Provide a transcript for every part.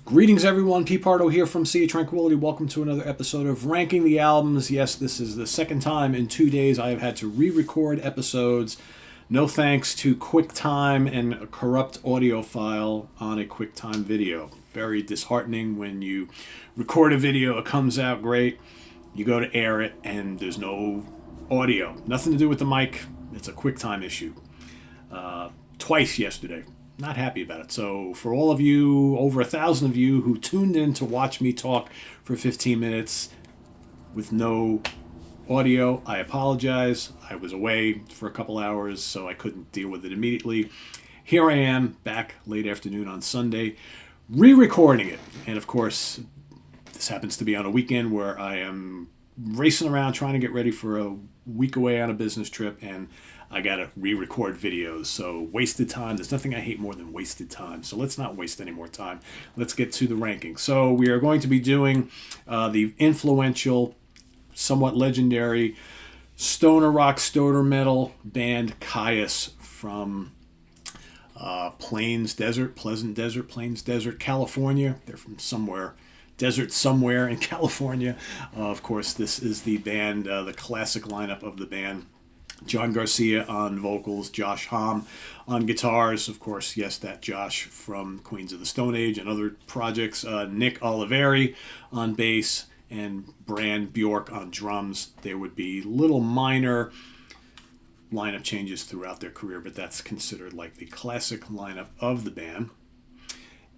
Greetings, everyone. Pete Pardo here from Sea of Tranquility. Welcome to another episode of Ranking the Albums. Yes, this is the second time in 2 days I have had to re-record episodes. No thanks to QuickTime and a corrupt audio file on a QuickTime video. Very disheartening when you record a video, it comes out great, you go to air it, and there's no audio. Nothing to do with the mic. It's a QuickTime issue. Twice yesterday. Not happy about it. So for all of you, over 1,000 of you who tuned in to watch me talk for 15 minutes with no audio, I apologize. I was away for a couple hours, so I couldn't deal with it immediately. Here I am, back late afternoon on Sunday, re-recording it. And of course, this happens to be on a weekend where I am racing around trying to get ready for a week away on a business trip, and I gotta re-record videos. So wasted time. There's nothing I hate more than wasted time. So let's not waste any more time. Let's get to the ranking. So we are going to be doing the influential, somewhat legendary stoner rock, stoner metal band Kyuss from Plains Desert, California. They're from somewhere. Desert somewhere in California. Of course, this is the band, the classic lineup of the band. John Garcia on vocals, Josh Homme on guitars, of course, yes, that Josh from Queens of the Stone Age and other projects, Nick Oliveri on bass, and Brand Bjork on drums. There would be little minor lineup changes throughout their career, but that's considered like the classic lineup of the band.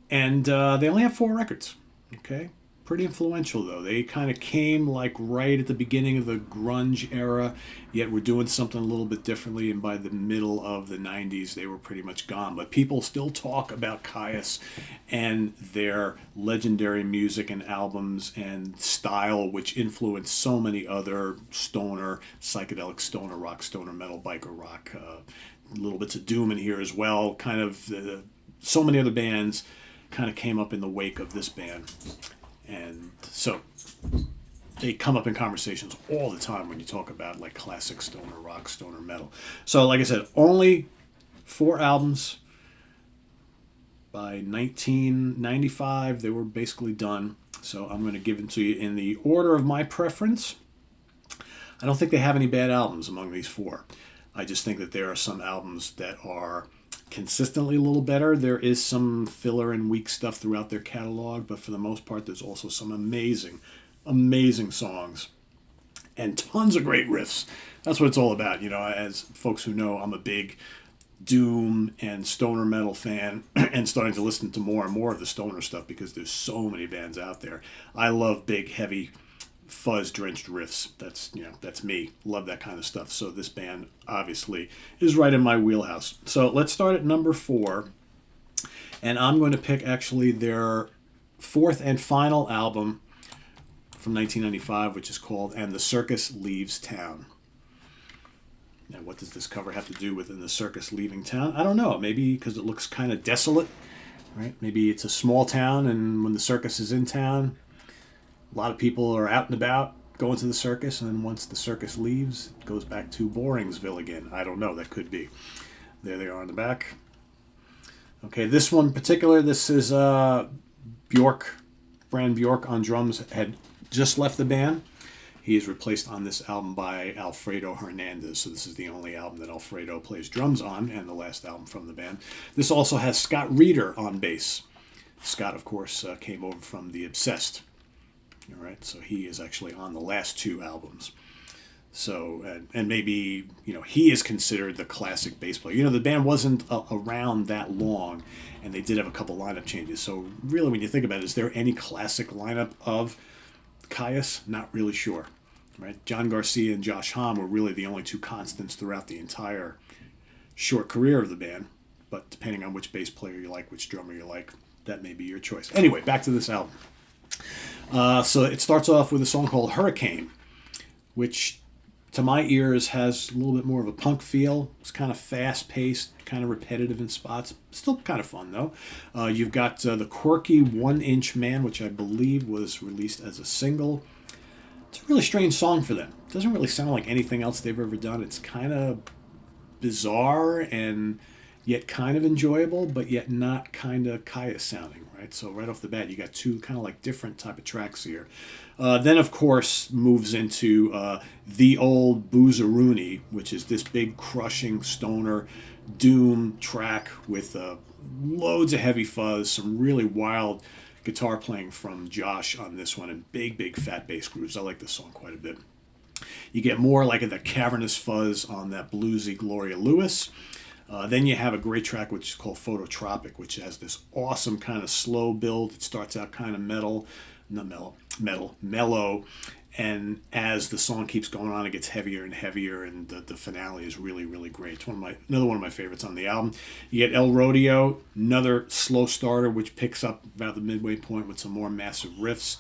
And they only have 4 records, okay? Pretty influential, though. They kind of came like right at the beginning of the grunge era, yet we're doing something a little bit differently, and by the middle of the 90s, they were pretty much gone. But people still talk about Kyuss and their legendary music and albums and style, which influenced so many other stoner, psychedelic stoner rock, stoner metal, biker rock, little bits of doom in here as well. Kind of so many other bands kind of came up in the wake of this band. And so they come up in conversations all the time when you talk about like classic stoner rock, stoner metal. So like I said, only 4 albums. By 1995, they were basically done. So I'm going to give them to you in the order of my preference. I don't think they have any bad albums among these 4. I just think that there are some albums that are consistently a little better. There is some filler and weak stuff throughout their catalog, but for the most part, there's also some amazing songs and tons of great riffs. That's what it's all about. You know, as folks who know, I'm a big doom and stoner metal fan and starting to listen to more and more of the stoner stuff because there's so many bands out there. I love big, heavy, fuzz-drenched riffs. That's me. Love that kind of stuff. So this band obviously is right in my wheelhouse. So let's start at number 4, and I'm going to pick actually their 4th and final album from 1995, which is called "And the Circus Leaves Town." Now, what does this cover have to do with "And the Circus Leaving Town"? I don't know. Maybe because it looks kind of desolate, right? Maybe it's a small town, and when the circus is in town, a lot of people are out and about going to the circus, and then once the circus leaves, it goes back to Boringsville again. I don't know. That could be. There they are on the back. Okay, this one in particular, this is Bjork, Brand Bjork on drums, had just left the band. He is replaced on this album by Alfredo Hernandez. So this is the only album that Alfredo plays drums on, and the last album from the band. This also has Scott Reeder on bass. Scott, of course, came over from The Obsessed. All right, so he is actually on the last 2 albums. So, and maybe, you know, he is considered the classic bass player. You know, the band wasn't around that long, and they did have a couple lineup changes. So really, when you think about it, is there any classic lineup of Kyuss? Not really sure, right? John Garcia and Josh Homme were really the only 2 constants throughout the entire short career of the band. But depending on which bass player you like, which drummer you like, that may be your choice. Anyway, back to this album. So it starts off with a song called Hurricane, which to my ears has a little bit more of a punk feel. It's kind of fast-paced, kind of repetitive in spots. Still kind of fun, though. You've got the quirky 1-Inch Man, which I believe was released as a single. It's a really strange song for them. It doesn't really sound like anything else they've ever done. It's kind of bizarre and yet kind of enjoyable, but yet not kind of Kyuss sounding, right? So right off the bat, you got two kind of like different type of tracks here. Then, of course, moves into The Old Boozeroonie, which is this big crushing stoner doom track with loads of heavy fuzz, some really wild guitar playing from Josh on this one, and big fat bass grooves. I like this song quite a bit. You get more like the cavernous fuzz on that bluesy Gloria Lewis. Then you have a great track which is called Phototropic, which has this awesome kind of slow build. It starts out kind of mellow, and as the song keeps going on, it gets heavier and heavier, and the finale is really great. It's another one of my favorites on the album. You get El Rodeo, another slow starter, which picks up about the midway point with some more massive riffs.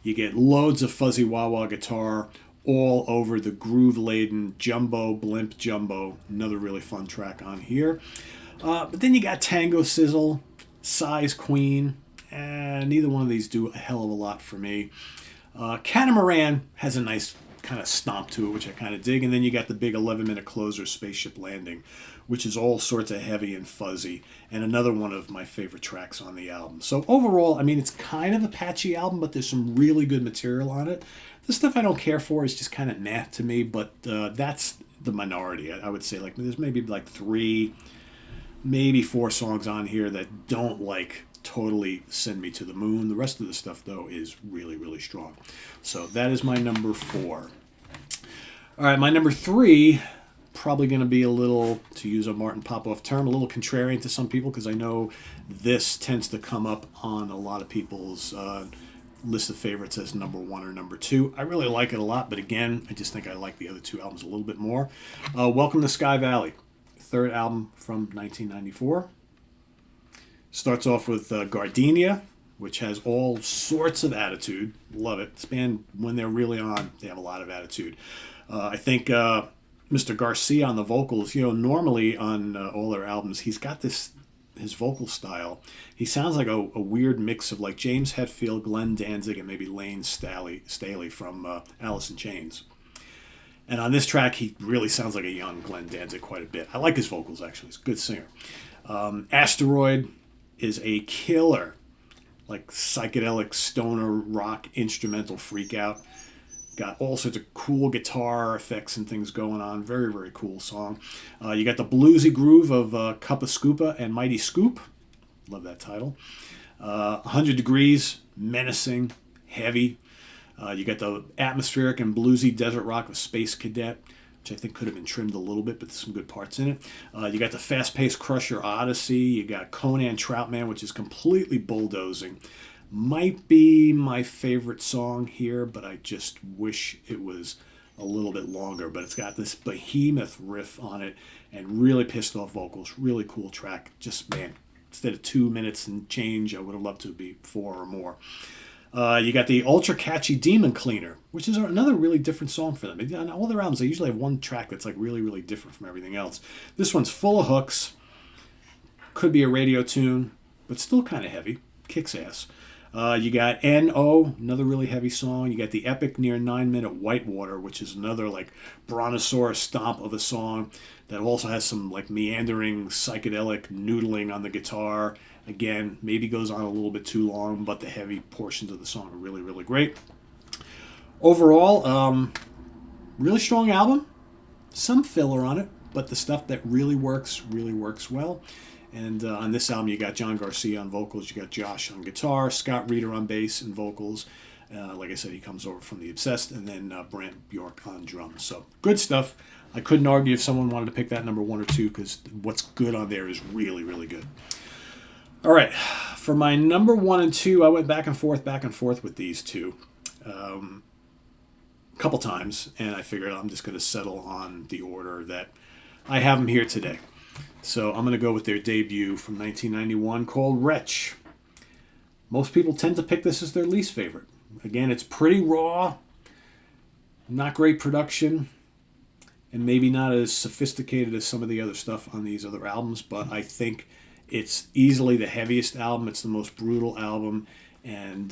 You get loads of fuzzy wah-wah guitar all over the groove-laden Blimp Jumbo, another really fun track on here. But then you got Tango Sizzle, Size Queen, and neither one of these do a hell of a lot for me. Catamaran has a nice kind of stomp to it, which I kind of dig, and then you got the big 11-minute closer, Spaceship Landing, which is all sorts of heavy and fuzzy, and another one of my favorite tracks on the album. So overall, I mean, it's kind of a patchy album, but there's some really good material on it. The stuff I don't care for is just kind of meh to me, but that's the minority. I would say like there's maybe like 3, maybe 4 songs on here that don't like totally send me to the moon. The rest of the stuff, though, is really strong. So that is my number 4. All right, my number 3, probably going to be a little, to use a Martin Popoff term, a little contrarian to some people, because I know this tends to come up on a lot of people's list of favorites as number 1 or number 2. I really like it a lot, but again, I just think I like the other 2 albums a little bit more. Welcome to Sky Valley, third album from 1994. Starts off with Gardenia, which has all sorts of attitude. Love it. This band, when they're really on, they have a lot of attitude. I think Mr. Garcia on the vocals, normally on all their albums, he's got his vocal style. He sounds like a weird mix of like James Hetfield, Glenn Danzig, and maybe Lane Staley from Alice in Chains. And on this track, he really sounds like a young Glenn Danzig quite a bit. I like his vocals, actually. He's a good singer. Asteroid is a killer, like psychedelic stoner rock instrumental freak out. Got all sorts of cool guitar effects and things going on. Very cool song. You got the bluesy groove of Cuppa Scoopa and Mighty Scoop. Love that title. 100 Degrees, menacing, heavy. You got the atmospheric and bluesy desert rock of Space Cadet, which I think could have been trimmed a little bit, but there's some good parts in it. You got the fast-paced Crusher Odyssey. You got Conan Troutman, which is completely bulldozing. Might be my favorite song here, but I just wish it was a little bit longer. But it's got this behemoth riff on it and really pissed off vocals. Really cool track. Just, man, instead of 2 minutes and change, I would have loved to be 4 or more. You got the ultra catchy Demon Cleaner, which is another really different song for them. On all their albums, they usually have one track that's like really different from everything else. This one's full of hooks. Could be a radio tune, but still kind of heavy. Kicks ass. You got N.O., another really heavy song. You got the epic near 9-minute Whitewater, which is another like brontosaurus stomp of a song that also has some like meandering psychedelic noodling on the guitar. Again, maybe goes on a little bit too long, but the heavy portions of the song are really great. Overall, really strong album. Some filler on it, but the stuff that really works well. And on this album, you got John Garcia on vocals, you got Josh on guitar, Scott Reeder on bass and vocals. Like I said, he comes over from The Obsessed, and then Brant Bjork on drums. So good stuff. I couldn't argue if someone wanted to pick that number 1 or 2, because what's good on there is really good. All right, for my number 1 and 2, I went back and forth with these two a couple times, and I figured I'm just going to settle on the order that I have them here today. So I'm going to go with their debut from 1991 called Wretch. Most people tend to pick this as their least favorite. Again, it's pretty raw, not great production, and maybe not as sophisticated as some of the other stuff on these other albums, but I think it's easily the heaviest album. It's the most brutal album, and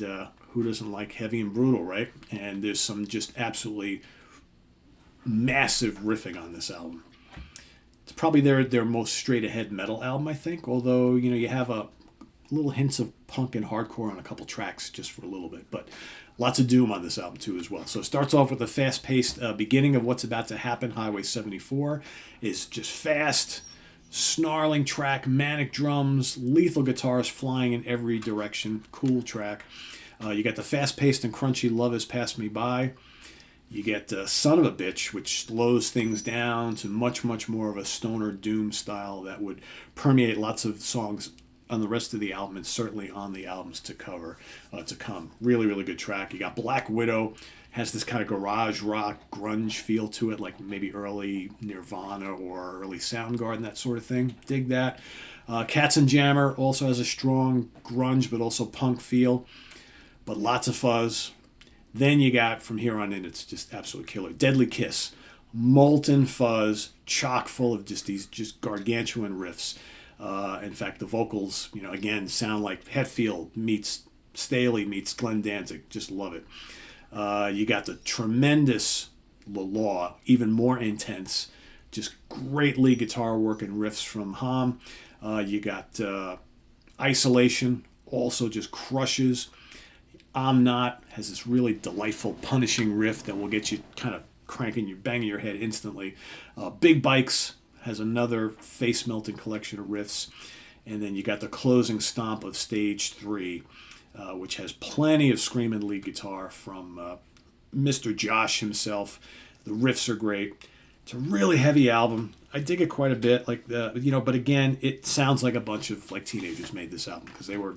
who doesn't like heavy and brutal, right? And there's some just absolutely massive riffing on this album. It's probably their most straight-ahead metal album, I think, although, you have a little hints of punk and hardcore on a couple tracks just for a little bit. But lots of doom on this album too as well. So it starts off with a fast-paced beginning of what's about to happen. Highway 74 is just fast, snarling track, manic drums, lethal guitars flying in every direction. Cool track. You got the fast-paced and crunchy Love Has Passed Me By. You get Son of a Bitch, which slows things down to much, much more of a stoner doom style that would permeate lots of songs on the rest of the album and certainly on the albums to come. Really, really good track. You got Black Widow, has this kind of garage rock, grunge feel to it, like maybe early Nirvana or early Soundgarden, that sort of thing. Dig that. Katzenjammer also has a strong grunge but also punk feel, but lots of fuzz. Then you got, from here on in, it's just absolute killer. Deadly Kiss, molten fuzz, chock full of just these just gargantuan riffs. In fact, the vocals, again, sound like Hetfield meets Staley meets Glenn Danzig. Just love it. You got the tremendous The Law, even more intense. Just great lead guitar work and riffs from Ham. You got Isolation, also just crushes. I'm Not has this really delightful, punishing riff that will get you kind of banging your head instantly. Big Bikes has another face-melting collection of riffs. And then you got the closing stomp of Stage 3, which has plenty of screaming lead guitar from Mr. Josh himself. The riffs are great. It's a really heavy album. I dig it quite a bit. But again, it sounds like a bunch of teenagers made this album because they were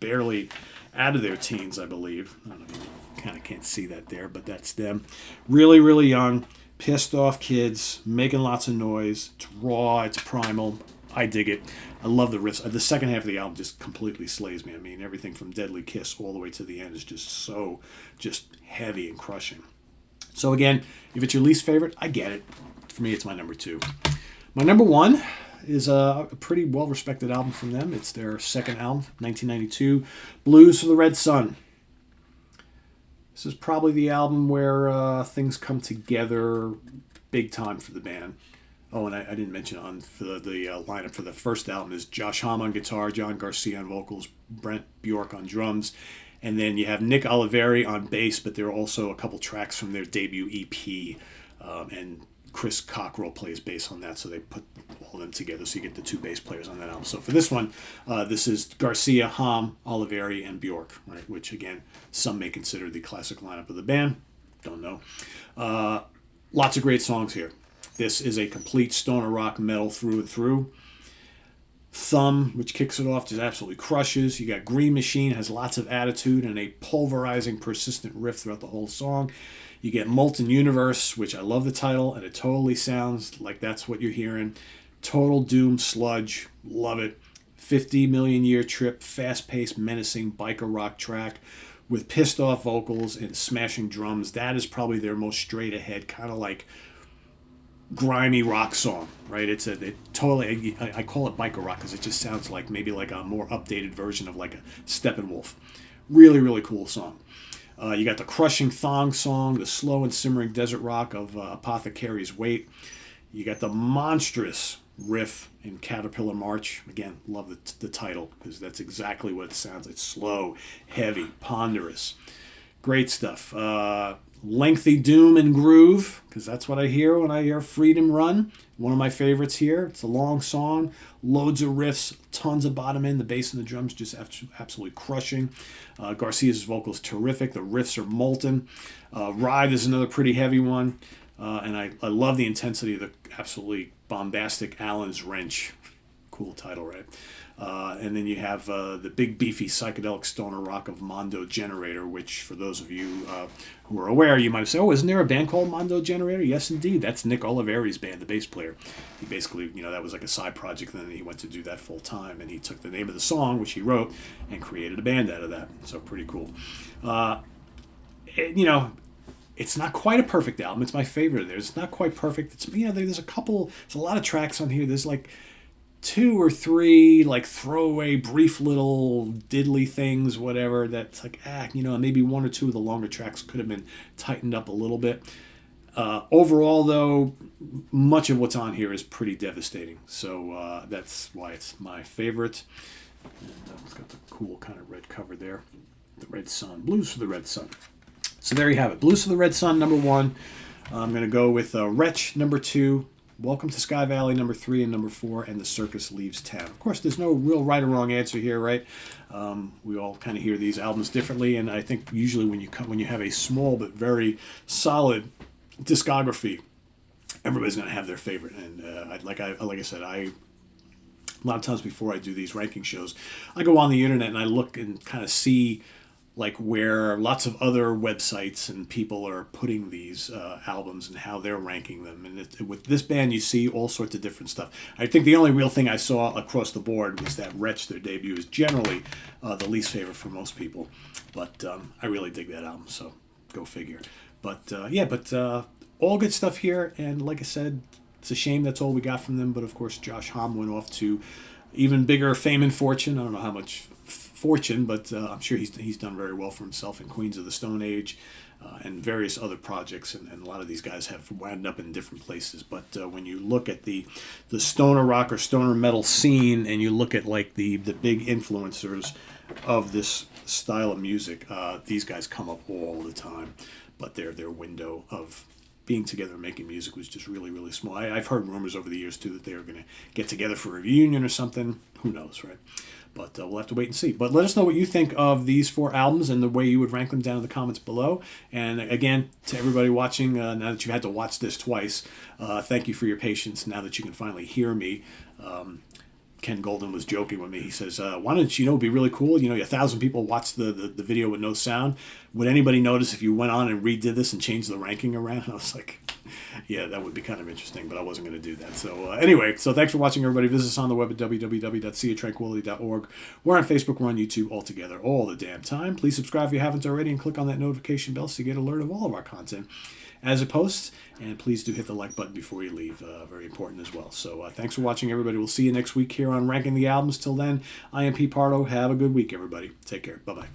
barely out of their teens, I believe. I don't know, you kind of can't see that there, but that's them. Really, really young, pissed off kids, making lots of noise. It's raw, it's primal. I dig it. I love the riffs. The second half of the album just completely slays me. I mean, everything from Deadly Kiss all the way to the end is just heavy and crushing. So again, if it's your least favorite, I get it. For me, it's my number 2. My number 1 is a pretty well-respected album from them. It's their second album, 1992, Blues for the Red Sun. This is probably the album where things come together big time for the band. Oh, and I didn't mention for the lineup for the first album is Josh Homme on guitar, John Garcia on vocals, Brent Bjork on drums, and then you have Nick Oliveri on bass, but there are also a couple tracks from their debut EP, and Chris Cockrell plays bass on that, so they put all of them together, so you get the 2 bass players on that album. So for this one, this is Garcia, Homme, Oliveri, and Bjork, right? Which again, some may consider the classic lineup of the band. Don't know. Lots of great songs here. This is a complete stoner rock metal through and through. Thumb, which kicks it off, just absolutely crushes. You got Green Machine, has lots of attitude and a pulverizing, persistent riff throughout the whole song. You get Molten Universe, which I love the title, and it totally sounds like that's what you're hearing. Total doom sludge, love it. 50 Million Year Trip, fast-paced, menacing biker rock track with pissed off vocals and smashing drums. That is probably their most straight ahead, kind of like grimy rock song, right? I call it biker rock because it just sounds like maybe like a more updated version of like a Steppenwolf. Really, really cool song. You got the crushing thong song, the slow and simmering desert rock of Apothecary's Weight. You got the monstrous riff in Caterpillar March. Again, love the title because that's exactly what it sounds like. Slow, heavy, ponderous. Great stuff. Lengthy doom and groove, because that's what I hear when I hear Freedom Run. One of my favorites here. It's a long song, loads of riffs, tons of bottom end. The bass and the drums just absolutely crushing. Garcia's vocals terrific. The riffs are molten. Ride is another pretty heavy one. And I love the intensity of the absolutely bombastic Allen's Wrench. Cool title, right? And then you have the big beefy psychedelic stoner rock of Mondo Generator, which for those of you who are aware, you might have said, oh, isn't there a band called Mondo Generator? Yes, indeed. That's Nick Oliveri's band, the bass player. He basically, that was like a side project, and then he went to do that full time, and he took the name of the song, which he wrote, and created a band out of that. So pretty cool. It's not quite a perfect album. It's my favorite of theirs. It's not quite perfect. There's a lot of tracks on here. There's like 2 or 3 like throwaway brief little diddly things, whatever, that's like maybe 1 or 2 of the longer tracks could have been tightened up a little bit. Overall though, much of what's on here is pretty devastating, so that's why it's my favorite. And it's got the cool kind of red cover there. The Red Sun. Blues for the Red Sun. So there you have it. Blues for the Red Sun, number 1. I'm going to go with Wretch, number 2. Welcome to Sky Valley, number 3, and number 4, and The Circus Leaves Town. Of course, there's no real right or wrong answer here, right? We all kind of hear these albums differently, and I think usually when you have a small but very solid discography, everybody's going to have their favorite. And like I said, a lot of times before I do these ranking shows, I go on the internet and I look and kind of see like where lots of other websites and people are putting these albums and how they're ranking them. And with this band, you see all sorts of different stuff. I think the only real thing I saw across the board was that Wretch, their debut, is generally the least favorite for most people. But I really dig that album, so go figure. But all good stuff here. And like I said, it's a shame that's all we got from them. But of course, Josh Homme went off to even bigger fame and fortune. I don't know how much fortune, but I'm sure he's done very well for himself in Queens of the Stone Age and various other projects, and a lot of these guys have wound up in different places. But when you look at the stoner rock or stoner metal scene, and you look at like the big influencers of this style of music, these guys come up all the time. But their window of being together and making music was just really, really small. I've heard rumors over the years too that they were going to get together for a reunion or something. Who knows, right? But we'll have to wait and see. But let us know what you think of these 4 albums and the way you would rank them down in the comments below. And again, to everybody watching, now that you've had to watch this twice, thank you for your patience now that you can finally hear me. Ken Golden was joking with me. He says, why don't it'd be really cool, 1,000 people watched the video with no sound. Would anybody notice if you went on and redid this and changed the ranking around? I was like, yeah, that would be kind of interesting, but I wasn't going to do that. So anyway, so thanks for watching, everybody. Visit us on the web at www.seatranquility.org. We're on Facebook, we're on YouTube, all together, all the damn time. Please subscribe if you haven't already and click on that notification bell so you get alert of all of our content as it posts. And please do hit the like button before you leave. Very important as well. So thanks for watching, everybody. We'll see you next week here on Ranking the Albums. Till then, I am Pete Pardo. Have a good week, everybody. Take care. Bye-bye.